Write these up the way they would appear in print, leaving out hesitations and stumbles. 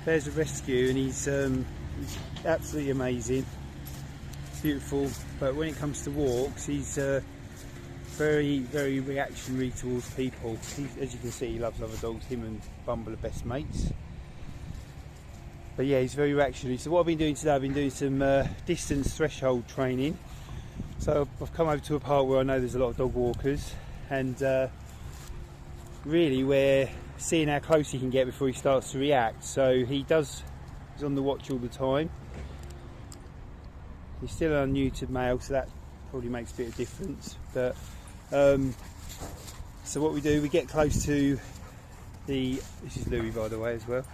Bear's a rescue, and he's absolutely amazing, beautiful. But when it comes to walks, he's very, very reactionary towards people. As you can see, he loves other dogs. Him and Bumble are best mates. But yeah, he's very reactionary. So what I've been doing today, I've been doing some distance threshold training. So I've come over to a park where I know there's a lot of dog walkers, and really we're seeing how close he can get before he starts to react. So he's on the watch all the time. He's still a neutered male, so that probably makes a bit of difference. But so what we do, we get close to this is Louis, by the way, as well.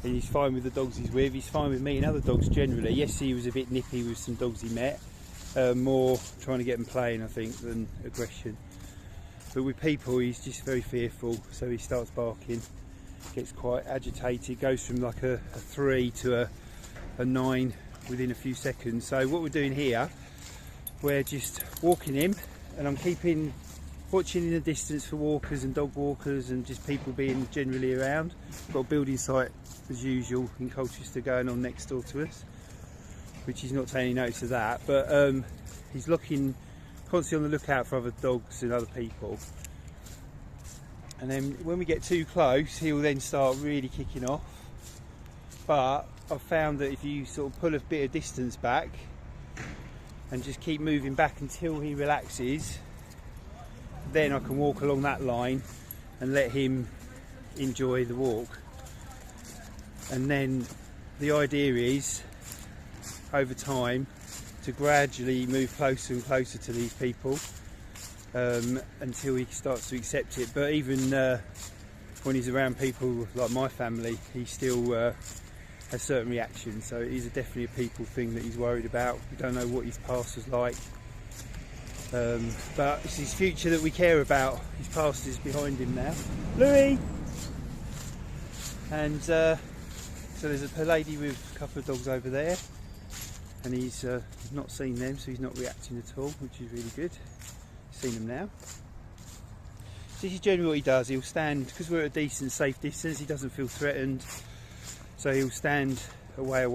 And he's fine with the dogs he's with. He's fine with meeting other dogs generally. Yes, he was a bit nippy with some dogs he met, more trying to get them playing, I think, than aggression. But with people, he's just very fearful, so he starts barking, gets quite agitated, goes from like a 3 to a 9 within a few seconds. So what we're doing here, we're just walking him, and I'm watching in the distance for walkers and dog walkers and just people being generally around. We've got a building site as usual in Colchester going on next door to us, which he's not taking any notice of that, but he's looking constantly on the lookout for other dogs and other people. And then when we get too close, he'll then start really kicking off. But I've found that if you sort of pull a bit of distance back and just keep moving back until he relaxes, then I can walk along that line and let him enjoy the walk. And then the idea is, over time, to gradually move closer and closer to these people until he starts to accept it. But even when he's around people like my family, he still has certain reactions. So it is definitely a people thing that he's worried about. We don't know what his past was like. But it's his future that we care about. His past is behind him now. Louis! And so there's a lady with a couple of dogs over there, and he's not seen them, so he's not reacting at all, which is really good. Seen them now. So this is generally what he does. He'll stand, because we're at a decent safe distance, he doesn't feel threatened, so he'll stand away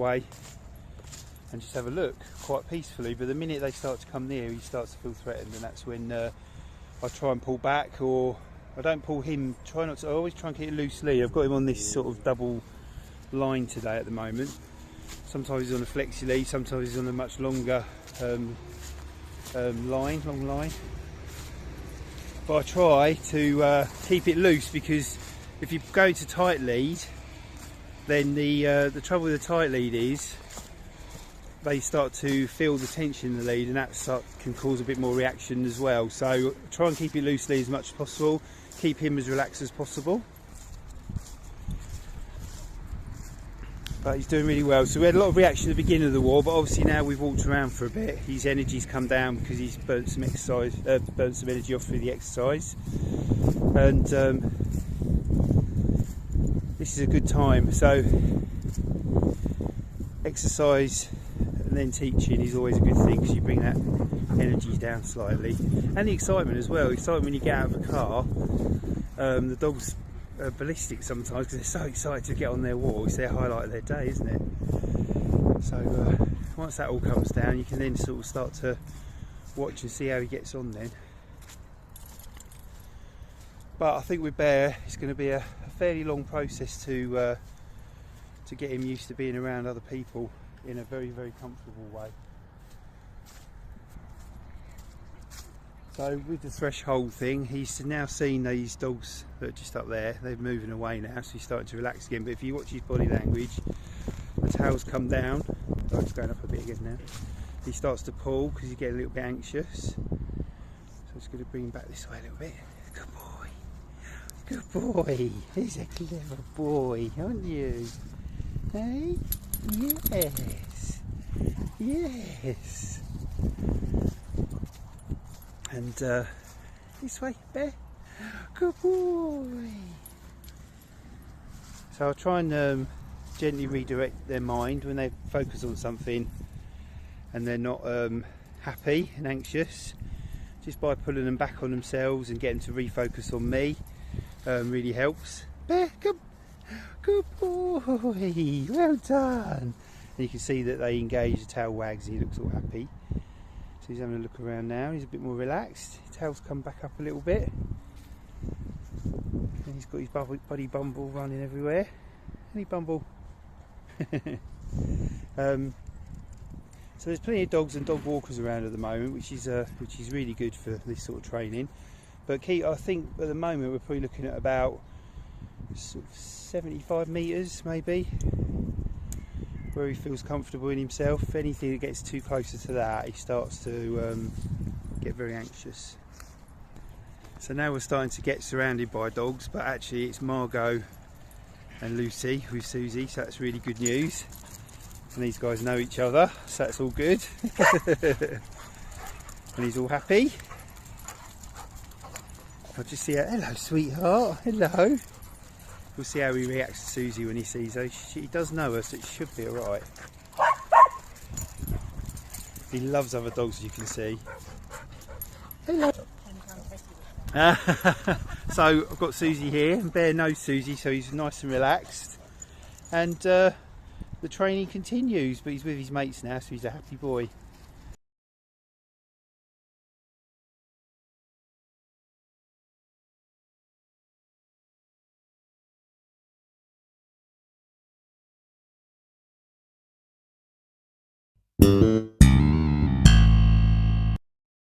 and just have a look quite peacefully. But the minute they start to come near, he starts to feel threatened, and that's when I try and pull back, or I don't pull him, I always try and keep it loosely. I've got him on this sort of double line today at the moment. Sometimes he's on a flexi lead, sometimes he's on a much longer long line. But I try to keep it loose, because if you go into tight lead, then the trouble with the tight lead is they start to feel the tension in the lead, and that can cause a bit more reaction as well. So try and keep it loosely as much as possible, keep him as relaxed as possible. But he's doing really well. So we had a lot of reaction at the beginning of the war, but obviously now we've walked around for a bit, his energy's come down because he's burnt some energy off through the exercise. And this is a good time. So exercise and then teaching is always a good thing, because you bring that energy down slightly, and the excitement as well. Excitement when you get out of a car. The dogs are ballistic sometimes because they're so excited to get on their walk. It's their highlight of their day, isn't it? So once that all comes down, you can then sort of start to watch and see how he gets on then. But I think with Bear, it's going to be a fairly long process to get him used to being around other people in a very, very comfortable way. So with the threshold thing, he's now seen these dogs that are just up there. They're moving away now, so he's starting to relax again. But if you watch his body language, the tail's come down. Oh, it's going up a bit again now. He starts to pull because he's getting a little bit anxious. So I'm just going to bring him back this way a little bit. Good boy. Good boy. He's a clever boy, aren't you? Hey? Yes. Yes. And this way, Bear. Good boy. So I'll try and gently redirect their mind when they focus on something and they're not happy and anxious, just by pulling them back on themselves and getting to refocus on me. Really helps. Bear, come. Good boy, well done. And you can see that they engage, the tail wags, and he looks all happy. So he's having a look around now, he's a bit more relaxed. His tail's come back up a little bit. And he's got his buddy Bumble running everywhere. Hey Bumble. So there's plenty of dogs and dog walkers around at the moment, which is really good for this sort of training. But I think at the moment we're probably looking at about sort of 75 metres maybe, where he feels comfortable in himself. Anything that gets too closer to that, he starts to get very anxious. So now we're starting to get surrounded by dogs, but actually it's Margot and Lucy with Susie, so that's really good news. And these guys know each other, so that's all good. And he's all happy. I'll just see how, hello sweetheart, hello. We'll see how he reacts to Susie when he sees her. He does know her, so it should be alright. He loves other dogs, as you can see. Hello. So I've got Susie here, and Bear knows Susie, so he's nice and relaxed. And the training continues, but he's with his mates now, so he's a happy boy.